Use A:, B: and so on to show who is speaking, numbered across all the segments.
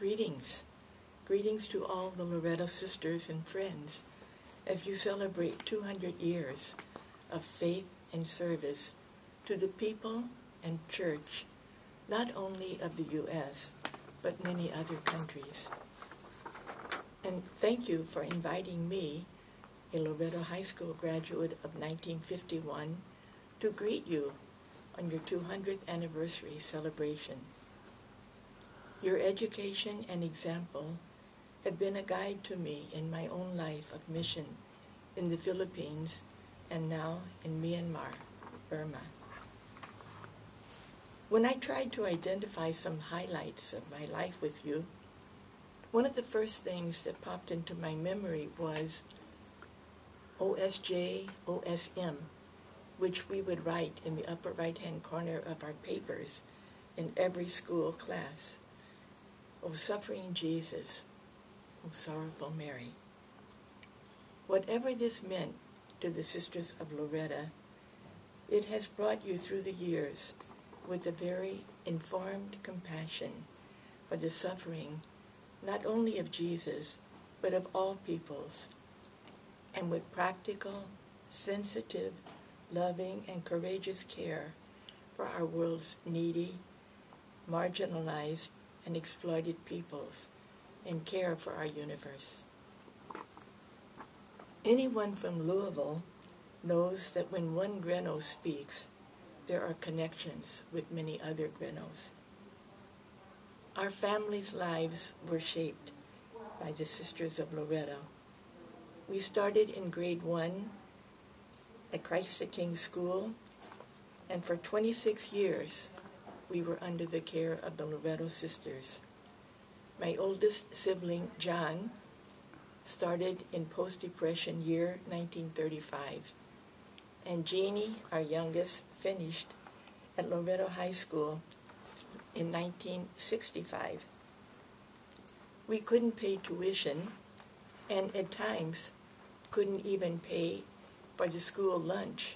A: Greetings. Greetings to all the Loretto sisters and friends as you celebrate 200 years of faith and service to the people and church, not only of the U.S., but many other countries. And thank you for inviting me, a Loretto High School graduate of 1951, to greet you on your 200th anniversary celebration. Your education and example have been a guide to me in my own life of mission in the Philippines and now in Myanmar, Burma. When I tried to identify some highlights of my life with you, one of the first things that popped into my memory was OSJ, OSM, which we would write in the upper right-hand corner of our papers in every school class. O suffering Jesus, O sorrowful Mary. Whatever this meant to the Sisters of Loretto, it has brought you through the years with a very informed compassion for the suffering not only of Jesus, but of all peoples, and with practical, sensitive, loving, and courageous care for our world's needy, marginalized, and exploited peoples, and care for our universe. Anyone from Louisville knows that when one Grenough speaks, there are connections with many other Grenoughs. Our families' lives were shaped by the Sisters of Loretto. We started in grade 1 at Christ the King School, and for 26 years, we were under the care of the Loretto sisters. My oldest sibling, John, started in post-Depression year 1935, and Jeannie, our youngest, finished at Loretto High School in 1965. We couldn't pay tuition, and at times couldn't even pay for the school lunch,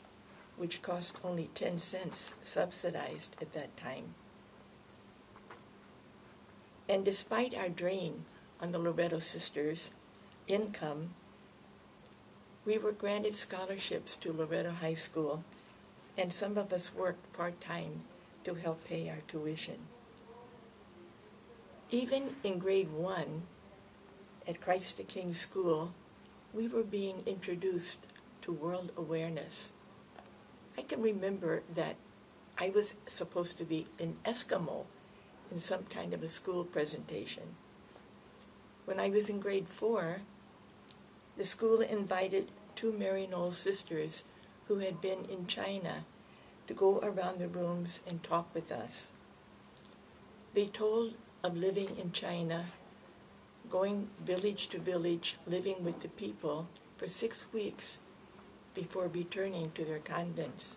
A: which cost only 10 cents subsidized at that time. And despite our drain on the Loretto sisters' income, we were granted scholarships to Loretto High School, and some of us worked part-time to help pay our tuition. Even in grade 1 at Christ the King School, we were being introduced to world awareness. I can remember that I was supposed to be an Eskimo in some kind of a school presentation. When I was in grade 4, the school invited 2 Maryknoll sisters who had been in China to go around the rooms and talk with us. They told of living in China, going village to village, living with the people for 6 weeks before returning to their convents.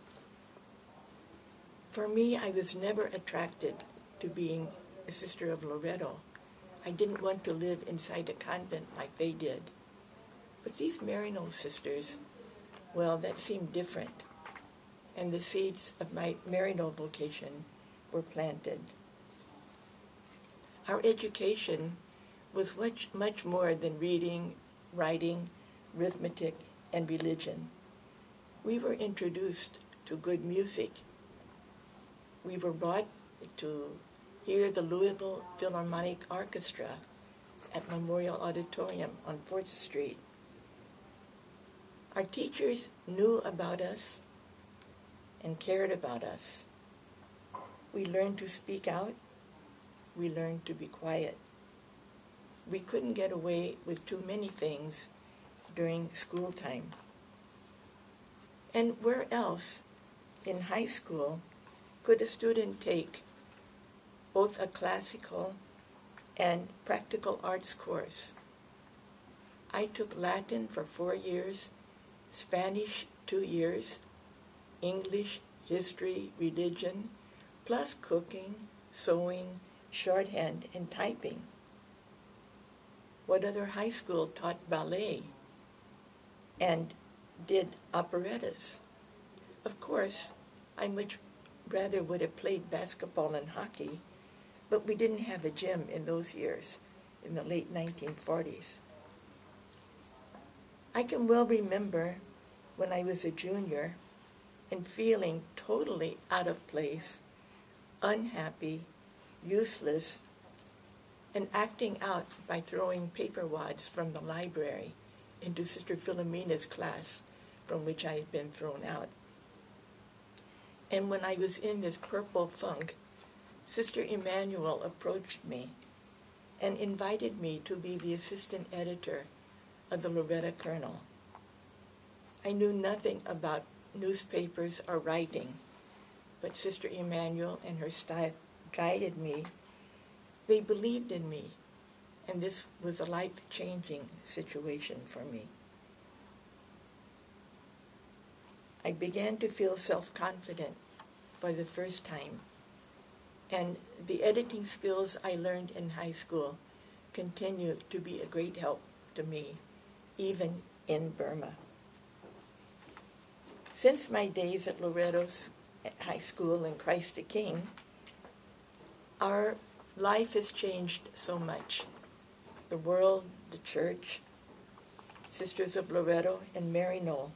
A: For me, I was never attracted to being a Sister of Loretto. I didn't want to live inside a convent like they did. But these Maryknoll sisters, well, that seemed different, and the seeds of my Maryknoll vocation were planted. Our education was much more than reading, writing, arithmetic, and religion. We were introduced to good music. We were brought to hear the Louisville Philharmonic Orchestra at Memorial Auditorium on 4th Street. Our teachers knew about us and cared about us. We learned to speak out. We learned to be quiet. We couldn't get away with too many things during school time. And where else in high school could a student take both a classical and practical arts course? I took Latin for 4 years, Spanish 2 years, English, history, religion, plus cooking, sewing, shorthand, and typing. What other high school taught ballet and did operettas? Of course, I much rather would have played basketball and hockey, but we didn't have a gym in those years, in the late 1940s. I can well remember when I was a junior and feeling totally out of place, unhappy, useless, and acting out by throwing paper wads from the library into Sister Philomena's class from which I had been thrown out. And when I was in this purple funk, Sister Emmanuel approached me and invited me to be the assistant editor of the Loretto Journal. I knew nothing about newspapers or writing, but Sister Emmanuel and her staff guided me. They believed in me, and this was a life-changing situation for me. I began to feel self-confident for the first time, and the editing skills I learned in high school continue to be a great help to me, even in Burma. Since my days at Loretto's High School and Christ the King, our life has changed so much. The world, the church, Sisters of Loretto, and Maryknoll.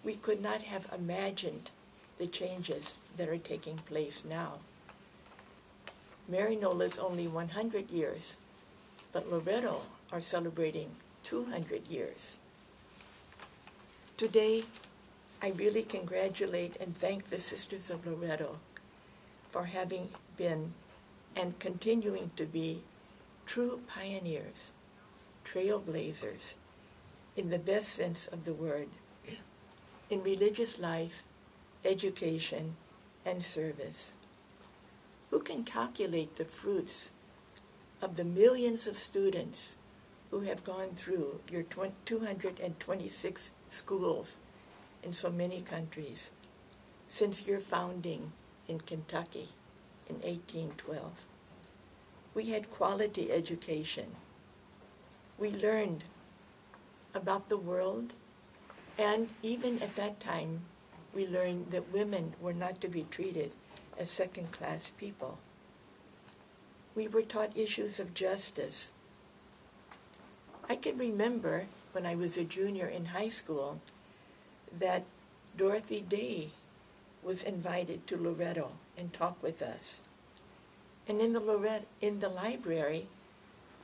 A: We could not have imagined the changes that are taking place now. Maryknoll is only 100 years, but Loretto are celebrating 200 years. Today, I really congratulate and thank the Sisters of Loretto for having been and continuing to be true pioneers, trailblazers, in the best sense of the word, in religious life, education, and service. Who can calculate the fruits of the millions of students who have gone through your 226 schools in so many countries since your founding in Kentucky in 1812? We had quality education. We learned about the world, and even at that time, we learned that women were not to be treated as second-class people. We were taught issues of justice. I can remember when I was a junior in high school that Dorothy Day was invited to Loretto and talk with us. And in the library,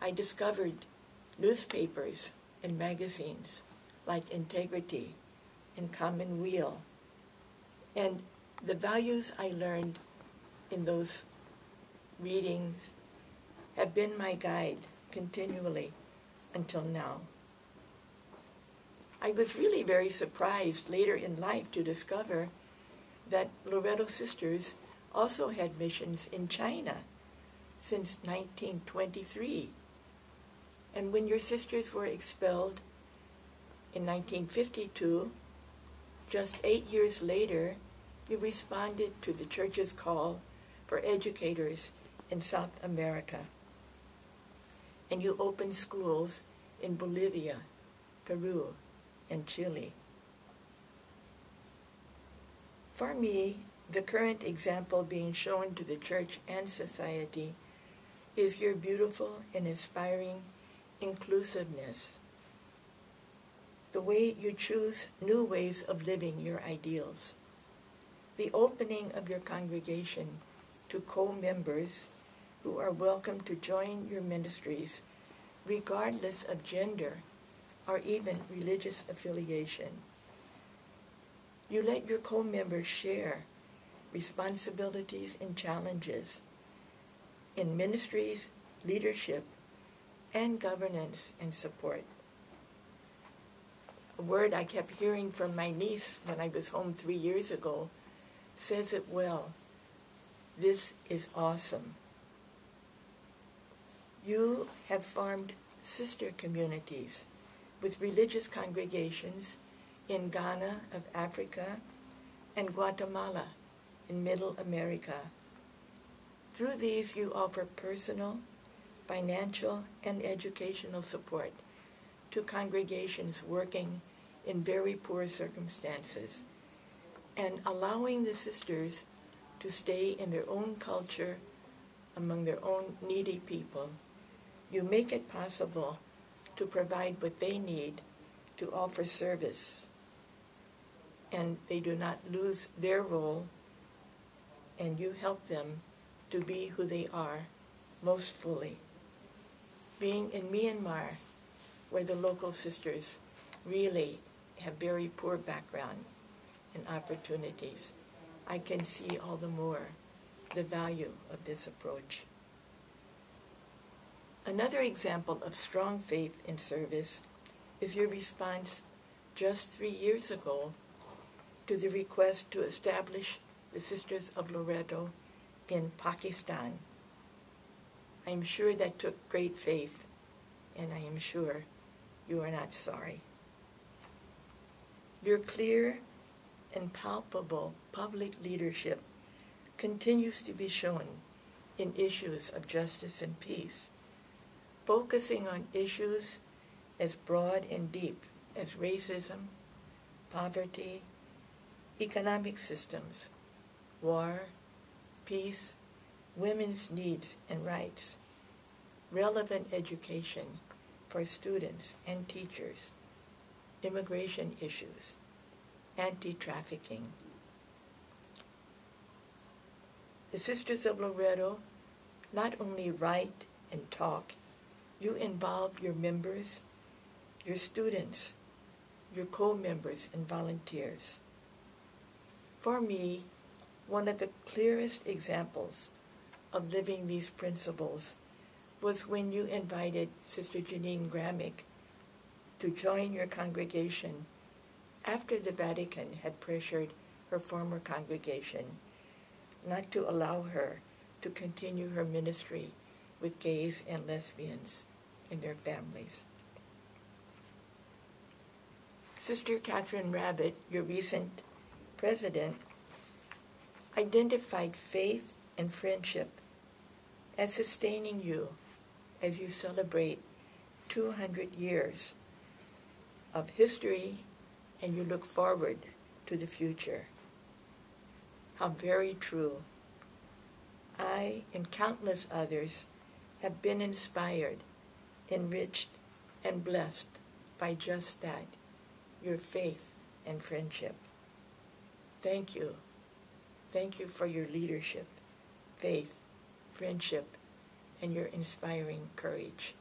A: I discovered newspapers and magazines like Integrity and Commonweal. And the values I learned in those readings have been my guide continually until now. I was really very surprised later in life to discover that Loretto Sisters also had missions in China since 1923. And when your sisters were expelled in 1952, just 8 years later, you responded to the church's call for educators in South America. And you opened schools in Bolivia, Peru, and Chile. For me, the current example being shown to the church and society is your beautiful and inspiring inclusiveness. The way you choose new ways of living your ideals. The opening of your congregation to co-members who are welcome to join your ministries regardless of gender or even religious affiliation. You let your co-members share responsibilities and challenges in ministries, leadership, and governance and support. A word I kept hearing from my niece when I was home 3 years ago says it well. This is awesome. You have formed sister communities with religious congregations in Ghana of Africa and Guatemala in Middle America. Through these, you offer personal, financial, and educational support to congregations working in very poor circumstances and allowing the sisters to stay in their own culture among their own needy people, you make it possible to provide what they need to offer service, and they do not lose their role, and you help them to be who they are most fully. Being in Myanmar, where the local sisters really have very poor background and opportunities, I can see all the more the value of this approach. Another example of strong faith in service is your response just 3 years ago to the request to establish the Sisters of Loretto in Pakistan. I am sure that took great faith, and I am sure you are not sorry. Your clear and palpable public leadership continues to be shown in issues of justice and peace, focusing on issues as broad and deep as racism, poverty, economic systems, war, peace, women's needs and rights, relevant education for students and teachers, immigration issues, anti-trafficking. The Sisters of Loretto not only write and talk, you involve your members, your students, your co-members and volunteers. For me, one of the clearest examples of living these principles was when you invited Sister Janine Gramick to join your congregation after the Vatican had pressured her former congregation not to allow her to continue her ministry with gays and lesbians and their families. Sister Catherine Rabbit, your recent president, identified faith and friendship as sustaining you as you celebrate 200 years of history and you look forward to the future. How very true. I and countless others have been inspired, enriched, and blessed by just that, your faith and friendship. Thank you. Thank you for your leadership, faith, friendship, and your inspiring courage.